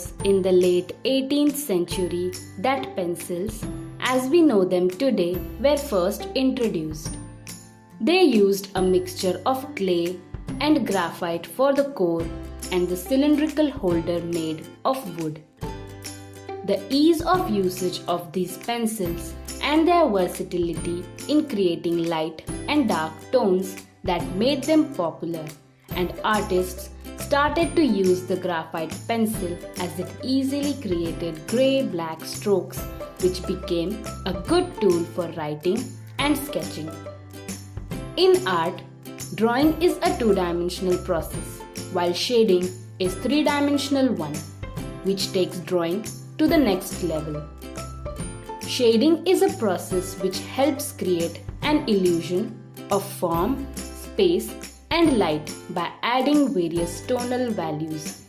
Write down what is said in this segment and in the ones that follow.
was in the late 18th century that pencils, as we know them today, were first introduced. They used a mixture of clay and graphite for the core and the cylindrical holder made of wood. The ease of usage of these pencils and their versatility in creating light and dark tones that made them popular, and artists started to use the graphite pencil as it easily created grey-black strokes, which became a good tool for writing and sketching. In art, drawing is a two-dimensional process, while shading is three-dimensional one, which takes drawing to the next level. Shading is a process which helps create an illusion of form, space, and light by adding various tonal values.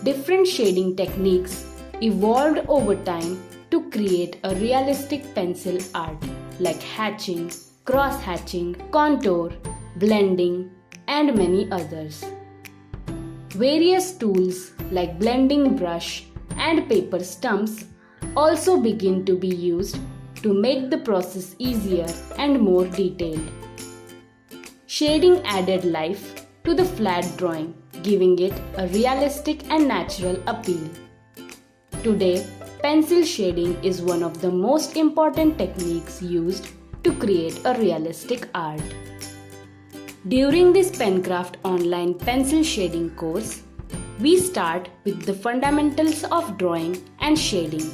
Different shading techniques evolved over time to create a realistic pencil art like hatching, cross-hatching, contour, blending, and many others. Various tools like blending brush and paper stumps also begin to be used to make the process easier and more detailed. Shading added life to the flat drawing, giving it a realistic and natural appeal. Today, pencil shading is one of the most important techniques used to create a realistic art. During this Penkraft Online Pencil Shading course, we start with the fundamentals of drawing and shading,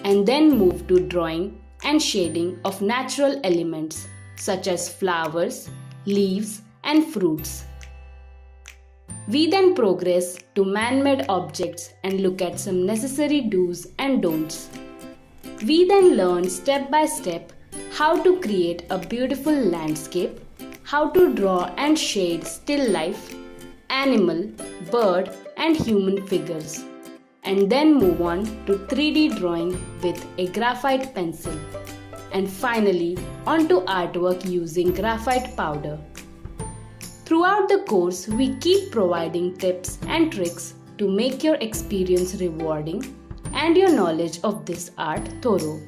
and then move to drawing and shading of natural elements such as flowers, leaves, and fruits. We then progress to man-made objects and look at some necessary do's and don'ts. We then learn step by step how to create a beautiful landscape, how to draw and shade still life, animal, bird, and human figures, and then move on to 3D drawing with a graphite pencil, and finally onto artwork using graphite powder. Throughout the course, we keep providing tips and tricks to make your experience rewarding and your knowledge of this art thorough.